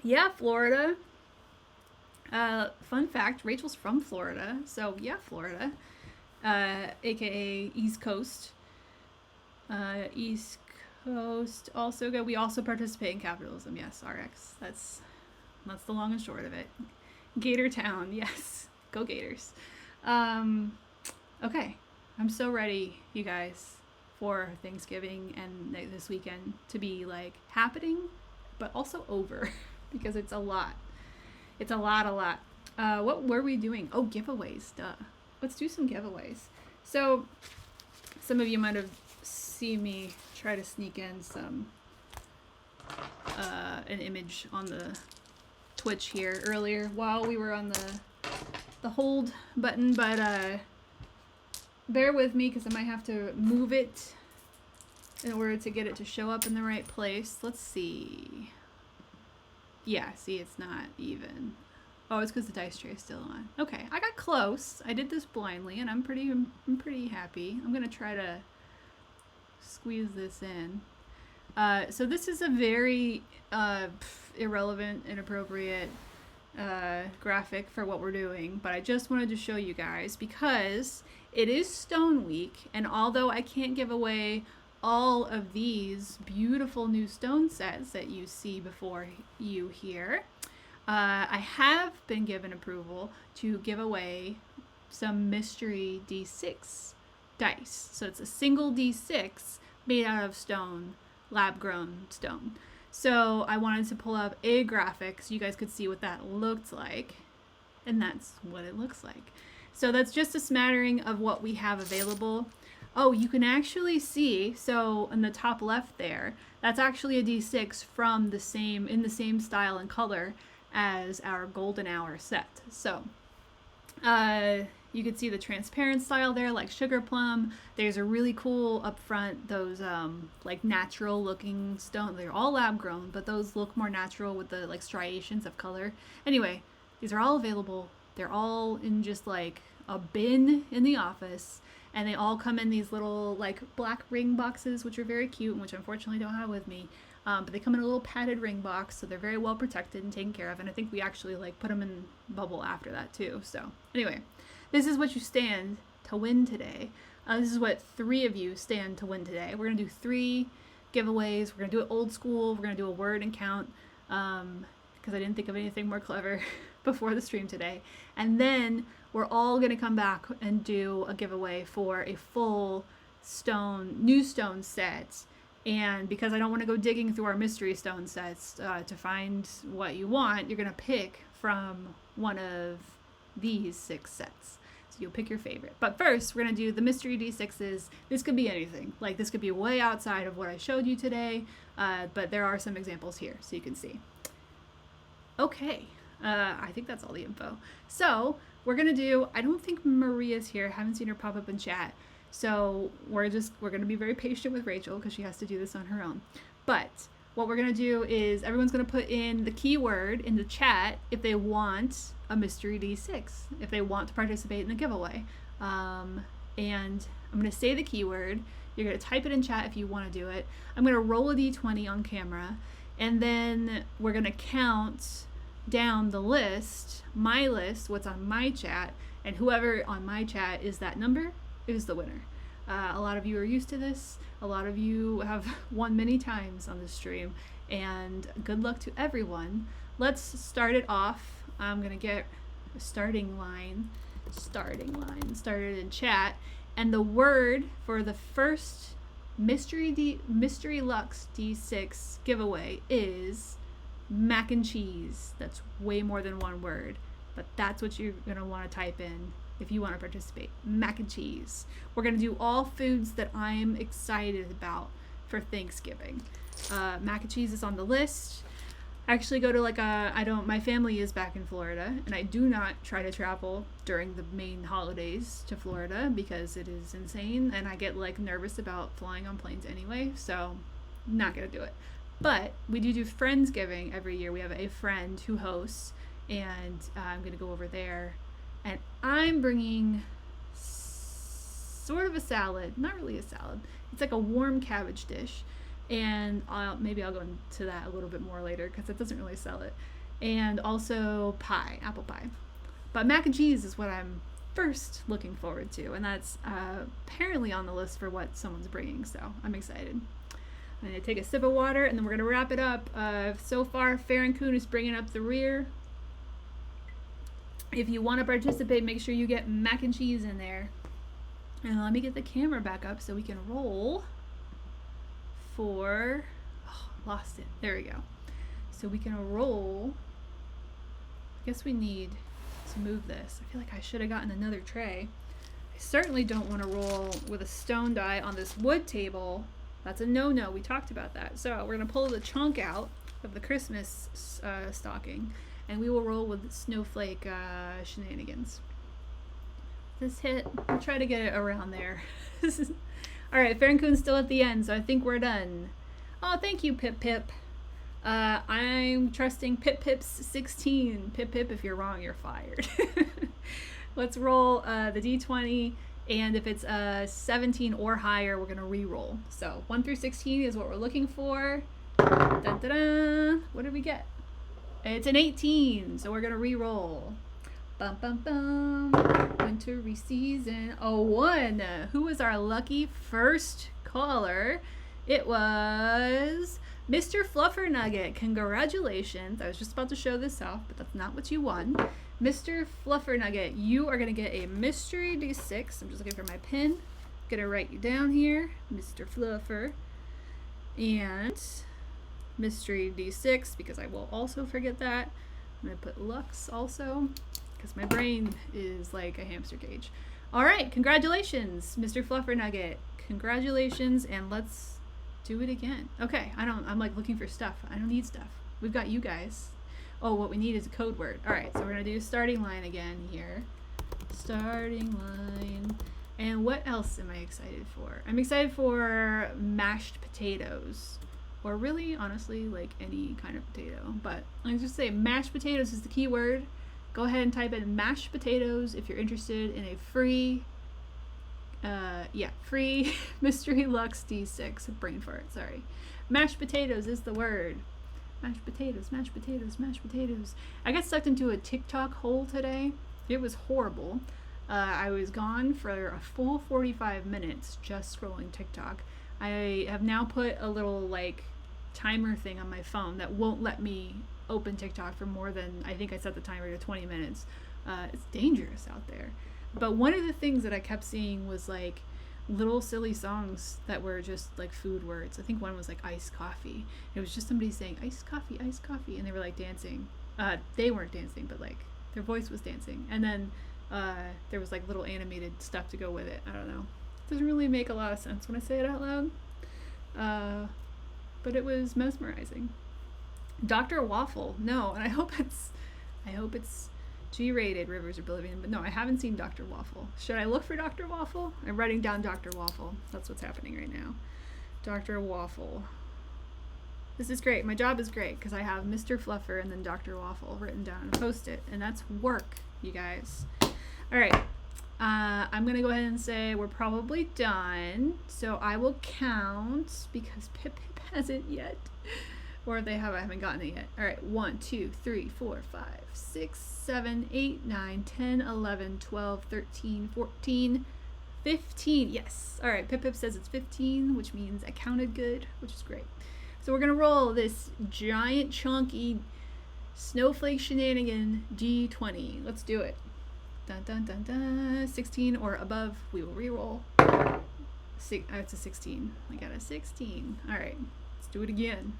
Yeah, Florida. Fun fact, Rachel's from Florida. So yeah, Florida, aka East Coast. East Coast also good. We also participate in capitalism. Yes, RX. That's the long and short of it. Gator Town. Yes, go Gators. Okay, I'm so ready, you guys, for Thanksgiving and this weekend to be like happening, but also over because it's a lot. It's a lot. What were we doing? Oh, giveaways. Duh. Let's do some giveaways. So some of you might have see me try to sneak in some an image on the Twitch here earlier while we were on the hold button, but bear with me because I might have to move it in order to get it to show up in the right place. Let's see. Yeah, see, it's not even. Oh, it's because the dice tray is still on. Okay, I got close. I did this blindly and I'm pretty happy. I'm gonna try to squeeze this in. So this is a very irrelevant, inappropriate graphic for what we're doing, but I just wanted to show you guys because it is Stone Week, and although I can't give away all of these beautiful new stone sets that you see before you here, I have been given approval to give away some mystery D6 dice. So it's a single D6 made out of stone, lab-grown stone. So I wanted to pull up a graphic so you guys could see what that looked like, and that's what it looks like. So that's just a smattering of what we have available. Oh, you can actually see, so in the top left there, that's actually a D6 from in the same style and color as our Golden Hour set. So, You could see the transparent style there, like sugar plum. There's a really cool up front, those like natural looking stone. They're all lab grown, but those look more natural with the like striations of color. Anyway, these are all available. They're all in just like a bin in the office, and they all come in these little like black ring boxes, which are very cute, and which unfortunately don't have with me. But they come in a little padded ring box, so they're very well protected and taken care of. And I think we actually like put them in bubble after that too. So anyway, this is what you stand to win today. This is what 3 of you stand to win today. We're gonna do 3 giveaways. We're gonna do it old school. We're gonna do a word and count because I didn't think of anything more clever before the stream today. And then we're all gonna come back and do a giveaway for a full new stone set. And because I don't want to go digging through our mystery stone sets to find what you want, you're going to pick from one of these 6 sets. So you'll pick your favorite. But first, we're going to do the mystery D6s. This could be anything. Like, this could be way outside of what I showed you today, but there are some examples here so you can see. Okay, I think that's all the info. So we're going to do, I don't think Maria's here. I haven't seen her pop up in chat. So we're going to be very patient with Rachel because she has to do this on her own. But what we're going to do is everyone's going to put in the keyword in the chat if they want a mystery D6, if they want to participate in the giveaway. And I'm going to say the keyword. You're going to type it in chat if you want to do it. I'm going to roll a D20 on camera, and then we're going to count down the list, my list, what's on my chat, and whoever on my chat is that number is the winner. A lot of you are used to this. A lot of you have won many times on this stream, and good luck to everyone. Let's start it off. I'm gonna get a starting line started in chat, and the word for the first mystery Luxe D6 giveaway is mac and cheese. That's way more than one word, but that's what you're gonna want to type in if you want to participate. Mac and cheese. We're going to do all foods that I'm excited about for Thanksgiving. Mac and cheese is on the list. I actually go to like my family is back in Florida, and I do not try to travel during the main holidays to Florida because it is insane, and I get like nervous about flying on planes anyway, so not going to do it. But we do Friendsgiving every year. We have a friend who hosts, and I'm going to go over there. And I'm bringing sort of a salad, not really a salad. It's like a warm cabbage dish. And maybe I'll go into that a little bit more later because it doesn't really sell it. And also pie, apple pie. But mac and cheese is what I'm first looking forward to. And that's apparently on the list for what someone's bringing. So I'm excited. I'm going to take a sip of water, and then we're going to wrap it up. So far, Farron Coon is bringing up the rear. If you want to participate, make sure you get mac and cheese in there. And let me get the camera back up so we can roll for... Oh, lost it. There we go. So we can roll. I guess we need to move this. I feel like I should have gotten another tray. I certainly don't want to roll with a stone die on this wood table. That's a no-no. We talked about that. So we're going to pull the chunk out of the Christmas stocking, and we will roll with snowflake shenanigans. This hit, I'll try to get it around there. Alright, Farron Coon's still at the end, so I think we're done. Oh, thank you, Pip Pip. I'm trusting Pip Pip's 16. Pip Pip, if you're wrong, you're fired. Let's roll the D20, and if it's 17 or higher, we're going to re-roll. So 1 through 16 is what we're looking for. Da-da-da. What did we get? It's an 18, so we're going to re-roll. Bum, bum, bum. Wintry season. A 1. Who was our lucky first caller? It was Mr. Fluffernugget. Congratulations. I was just about to show this off, but that's not what you won. Mr. Fluffernugget, you are going to get a mystery D6. I'm just looking for my pen. Going to write you down here. Mr. Fluffer. And mystery D6, because I will also forget that. I'm going to put Luxe also, because my brain is like a hamster cage. All right, congratulations, Mr. Fluffernugget. Congratulations, and let's do it again. Okay, I'm like looking for stuff. I don't need stuff. We've got you guys. Oh, what we need is a code word. All right, so we're going to do starting line again here. Starting line. And what else am I excited for? I'm excited for mashed potatoes. Or really, honestly, like any kind of potato. But let's just say mashed potatoes is the key word. Go ahead and type in mashed potatoes if you're interested in a free Mystery Luxe D6. Brain fart, sorry. Mashed potatoes is the word. Mashed potatoes, mashed potatoes, mashed potatoes. I got sucked into a TikTok hole today. It was horrible. I was gone for a full 45 minutes just scrolling TikTok. I have now put a little like timer thing on my phone that won't let me open TikTok for more than, I think I set the timer to 20 minutes. It's dangerous out there. But one of the things that I kept seeing was like little silly songs that were just like food words. I think one was like iced coffee. It was just somebody saying iced coffee, and they were like dancing. They weren't dancing, but like their voice was dancing. And then there was like little animated stuff to go with it. I don't know. It doesn't really make a lot of sense when I say it out loud. But it was mesmerizing. Dr. Waffle, no, and I hope it's G-rated, Rivers Oblivion, but no, I haven't seen Dr. Waffle. Should I look for Dr. Waffle? I'm writing down Dr. Waffle. That's what's happening right now. Dr. Waffle. This is great. My job is great because I have Mr. Fluffer and then Dr. Waffle written down and post-it, and that's work, you guys. All right. I'm going to go ahead and say we're probably done. So I will count because Pip hasn't yet. Or if they have, I haven't gotten it yet. All right. 1, 2, 3, 4, 5, 6, 7, 8, 9, 10, 11, 12, 13, 14, 15. Yes. All right. Pip says it's 15, which means I counted good, which is great. So we're going to roll this giant chunky snowflake shenanigan D20. Let's do it. Dun, dun, dun, dun. 16 or above, we will re-roll. It's a 16. I got a 16. All right, let's do it again.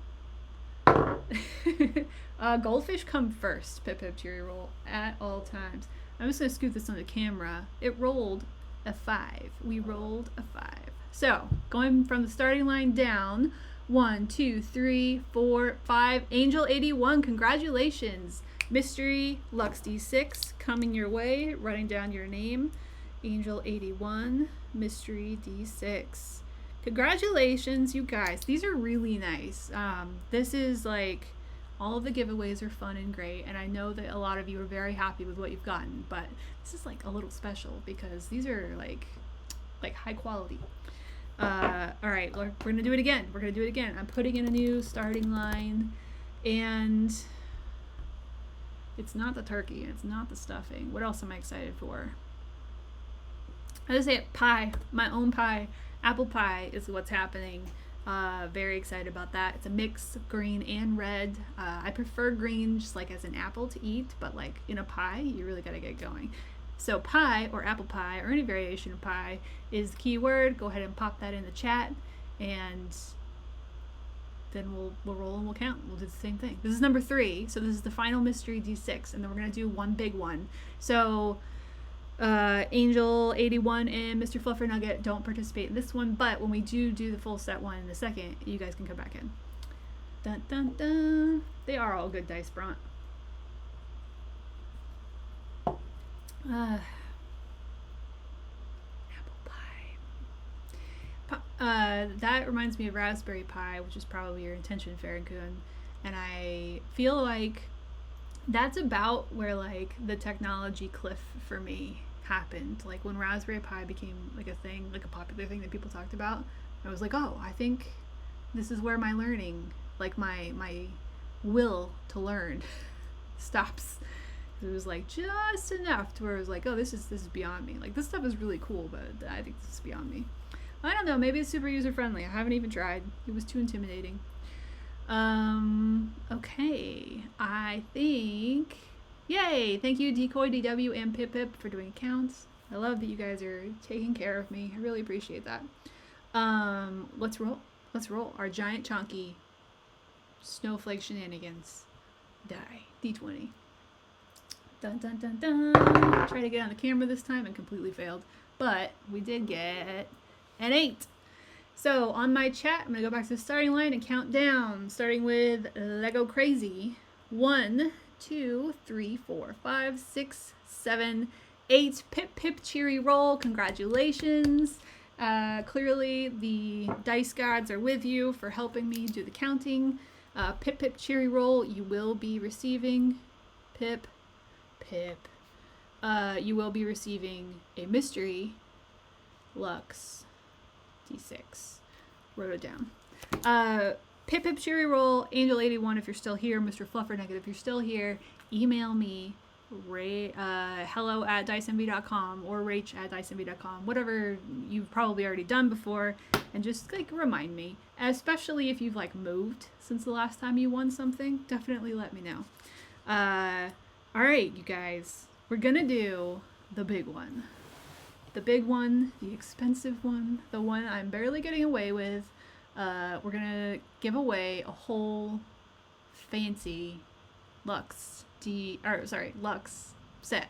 Goldfish come first. Pip to your roll at all times. I'm just going to scoot this on the camera. It rolled a 5. We rolled a 5. So, going from the starting line down, 1, 2, 3, 4, 5. Angel 81, congratulations. Mystery Luxe D6 coming your way, writing down your name. Angel 81, Mystery D6. Congratulations, you guys. These are really nice. This is like, all of the giveaways are fun and great, and I know that a lot of you are very happy with what you've gotten, but this is like a little special because these are like high quality. All right, we're gonna do it again. I'm putting in a new starting line, and it's not the turkey, and it's not the stuffing. What else am I excited for? I just say pie, my own pie. Apple pie is what's happening. Very excited about that. It's a mix of green and red. I prefer green just like as an apple to eat, but like in a pie, you really gotta get going. So pie or apple pie or any variation of pie is the key word. Go ahead and pop that in the chat, and then we'll roll and we'll count. We'll do the same thing. This is number 3, so this is the final mystery D6, and then we're gonna do one big one. So Angel 81 and Mr. Fluffer Nugget don't participate in this one, but when we do the full set one in a second, you guys can come back in. Dun dun dun. They are all good dice, Bront. Apple pie. That reminds me of raspberry pie, which is probably your intention, Farrakhan. And I feel like that's about where like the technology cliff for me happened. Like when raspberry pie became like a thing, like a popular thing that people talked about, I was like, oh, I think this is where my learning, like my will to learn stops. It was like just enough to where it was like, oh, this is beyond me. Like this stuff is really cool, but I think this is beyond me. I don't know, maybe it's super user friendly. I haven't even tried. It was too intimidating. Okay, I think, yay, thank you Decoy, DW, and Pip for doing accounts. I love that you guys are taking care of me. I really appreciate that. Let's roll our giant chunky snowflake shenanigans die. D20. Dun dun dun dun. Try to get on the camera this time and completely failed, but we did get an 8. So on my chat, I'm gonna go back to the starting line and count down, starting with Lego Crazy. 1, 2, 3, 4, 5, 6, 7, 8 Pip Pip Cheery Roll. Congratulations. Clearly the dice gods are with you for helping me do the counting. Pip Pip Cheery Roll, you will be receiving Pip Pip. You will be receiving a mystery Luxe D6. Wrote it down. Pip Pip Cheery Roll, Angel81 if you're still here, Mr. Fluffernuggets if you're still here, email me hello@diceenvy.com or rach@diceenvy.com, whatever you've probably already done before, and just like remind me, especially if you've like moved since the last time you won something. Definitely let me know. All right, you guys, we're gonna do the big one, the expensive one, the one I'm barely getting away with. We're gonna give away a whole fancy Luxe set.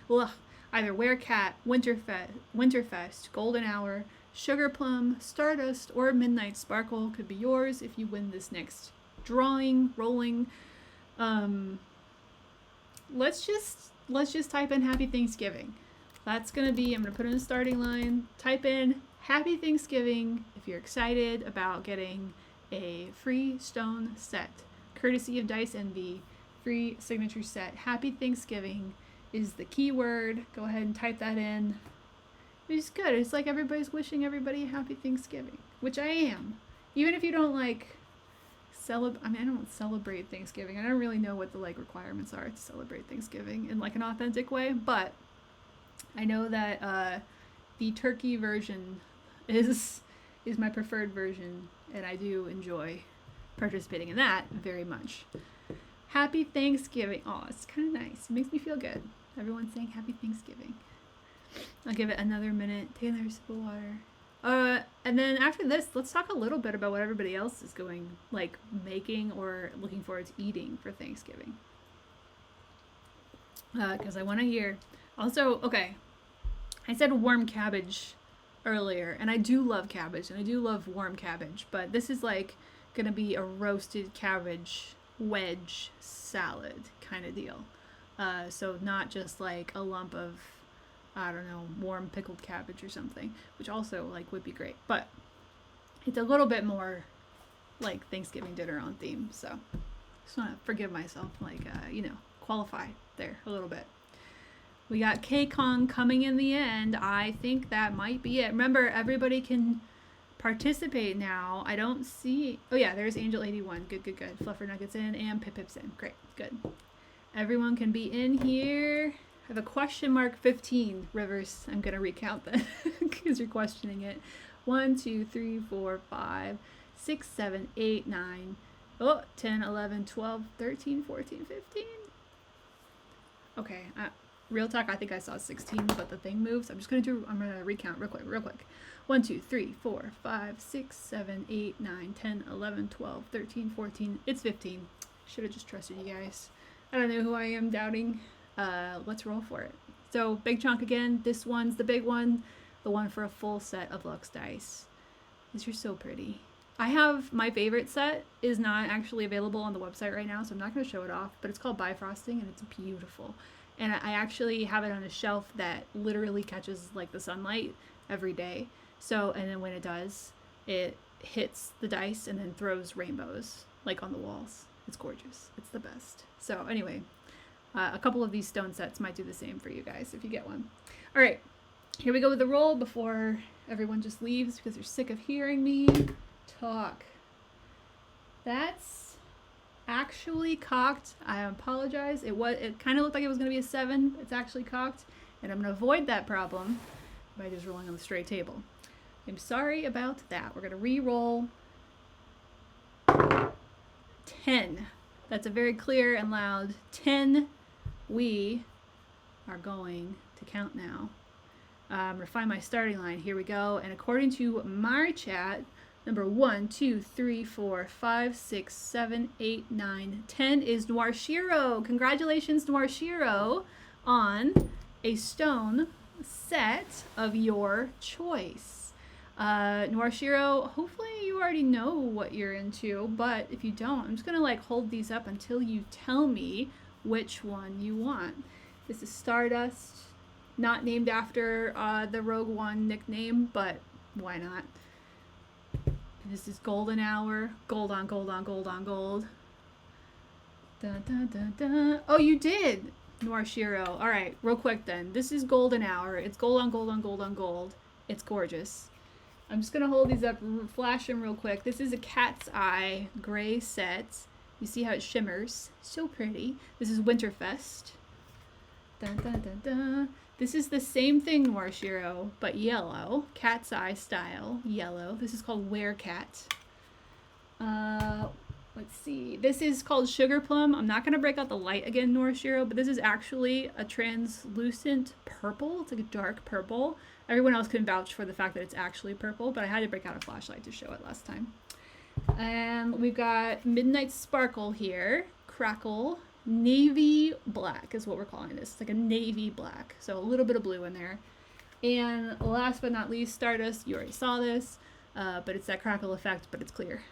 Either Werecat, Winterfest, Golden Hour, Sugar Plum, Stardust, or Midnight Sparkle could be yours if you win this next rolling. Let's just type in Happy Thanksgiving. That's gonna be, I'm gonna put in a starting line. Type in Happy Thanksgiving if you're excited about getting a free stone set, courtesy of Dice Envy. Free signature set. Happy Thanksgiving is the keyword. Go ahead and type that in. It's good. It's like everybody's wishing everybody a happy Thanksgiving, which I am. Even if you don't like I don't celebrate Thanksgiving. I don't really know what the like requirements are to celebrate Thanksgiving in like an authentic way, but I know that the turkey version is my preferred version, and I do enjoy participating in that very much. Happy Thanksgiving. Oh, it's kind of nice. It makes me feel good. Everyone's saying Happy Thanksgiving. I'll give it another minute. Take another sip of water. And then after this, let's talk a little bit about what everybody else is making or looking forward to eating for Thanksgiving. Because I want to hear. Also, okay, I said warm cabbage earlier, and I do love cabbage, and I do love warm cabbage, but this is like going to be a roasted cabbage wedge salad kind of deal. So not just like a lump of, I don't know, warm pickled cabbage or something, which also like would be great, but it's a little bit more like Thanksgiving dinner on theme. So just want to forgive myself, qualify there a little bit. We got K-Kong coming in the end. I think that might be it. Remember, everybody can participate now. I don't see. Oh yeah, there's Angel81. Good. Fluffernuggets in and Pip Pip's in. Great, good. Everyone can be in here. I have a question mark 15. Rivers, I'm gonna recount that because you're questioning it. 1, 2, 3, 4, 5, 6, 7, 8, 9. 10, 11, 12, 13, 14, 15. Okay. Real talk, I think I saw 16, but the thing moves. I'm gonna recount real quick. 1, 2, 3, 4, 5, 6, 7, 8, 9, 10, 11, 12, 13, 14. It's 15. Should have just trusted you guys. I don't know who I am doubting. Let's roll for it. So big chunk again. This one's the big one. The one for a full set of Luxe dice. These are so pretty. I have my favorite set is not actually available on the website right now, so I'm not going to show it off, but it's called Bifrosting and it's beautiful. And I actually have it on a shelf that literally catches like the sunlight every day. So, and then when it does, it hits the dice and then throws rainbows like on the walls. It's gorgeous. It's the best. So anyway, a couple of these stone sets might do the same for you guys if you get one. All right, here we go with the roll before everyone just leaves because they're sick of hearing me talk. That's actually cocked. I apologize. It kind of looked like it was going to be a 7. It's actually cocked, and I'm going to avoid that problem by just rolling on the straight table. I'm sorry about that. We're going to re-roll 10. That's a very clear and loud 10. We are going to count now. I'm going to find my starting line. Here we go. And according to my chat, number 1, 2, 3, 4, 5, 6, 7, 8, 9, 10 is Noir Shiro. Congratulations, Noir Shiro, on a stone set of your choice. Noir Shiro, hopefully you already know what you're into, but if you don't, I'm just going to like hold these up until you tell me which one you want. This is Stardust, not named after the Rogue One nickname, but why not? This is golden hour. Gold on gold on gold on gold. Dun, dun, dun, dun. Oh, you did! Noir Shiro. Alright, real quick then. This is golden hour. It's gold on gold on gold on gold. It's gorgeous. I'm just going to hold these up, flash them real quick. This is a cat's eye gray set. You see how it shimmers. So pretty. This is Winterfest. Dun, dun, dun, dun. This is the same thing, Noir Shiro, but yellow. Cat's eye style. Yellow. This is called Werecat. Let's see. This is called Sugar Plum. I'm not going to break out the light again, Noir Shiro, but this is actually a translucent purple. It's like a dark purple. Everyone else can vouch for the fact that it's actually purple, but I had to break out a flashlight to show it last time. And we've got Midnight Sparkle here. Crackle. Navy black is what we're calling this. It's like a navy black. So a little bit of blue in there. And last but not least, Stardust. You already saw this, but it's that crackle effect, but it's clear.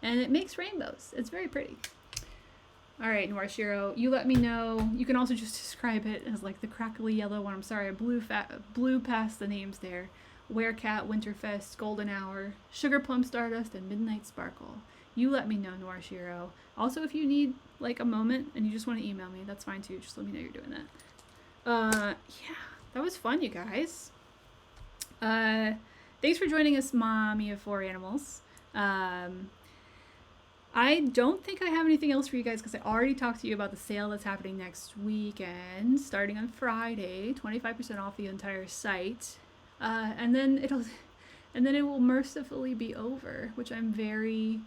And it makes rainbows. It's very pretty. All right, Noir Shiro, you let me know. You can also just describe it as like the crackly yellow one. I'm sorry, I blew past the names there. Werecat, Winterfest, Golden Hour, Sugar Plum Stardust, and Midnight Sparkle. You let me know, Noir Shiro. Also, if you need like a moment and you just want to email me, that's fine too. Just let me know you're doing that. Yeah, that was fun, you guys. Thanks for joining us, Mommy of 4 Animals. I don't think I have anything else for you guys because I already talked to you about the sale that's happening next weekend, starting on Friday, 25% off the entire site, and then it will mercifully be over, which I'm very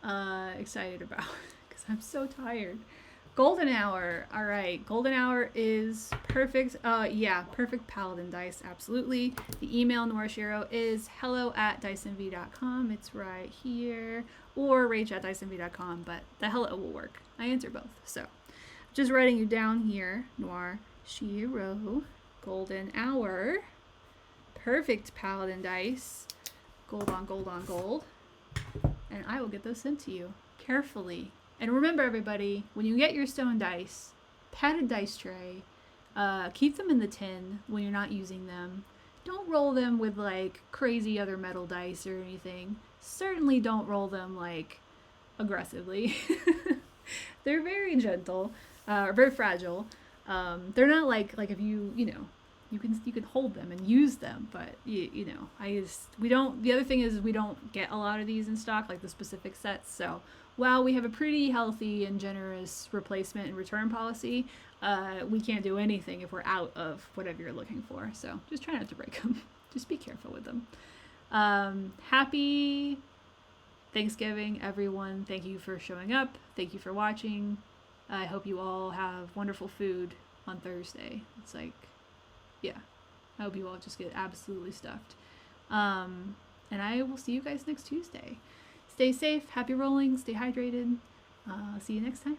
excited about because I'm so tired. Golden Hour. All right, Golden Hour is perfect. Yeah, perfect Paladin dice, absolutely. The email, Noir Shiro, is hello@dysonv.com. It's right here. Or rage@dysonv.com, but the hello will work. I answer both. So, just writing you down here, Noir Shiro, Golden Hour, perfect Paladin dice, gold on gold on gold, and I will get those sent to you carefully. And remember, everybody, when you get your stone dice, padded dice tray, keep them in the tin when you're not using them. Don't roll them with like crazy other metal dice or anything. Certainly don't roll them like aggressively. They're very gentle, or very fragile. They're not like if you can hold them and use them, but we don't. The other thing is we don't get a lot of these in stock, like the specific sets. So while we have a pretty healthy and generous replacement and return policy, we can't do anything if we're out of whatever you're looking for. So just try not to break them. Just be careful with them. Happy Thanksgiving, everyone. Thank you for showing up. Thank you for watching. I hope you all have wonderful food on Thursday. It's like, yeah, I hope you all just get absolutely stuffed. And I will see you guys next Tuesday. Stay safe, happy rolling, stay hydrated. See you next time.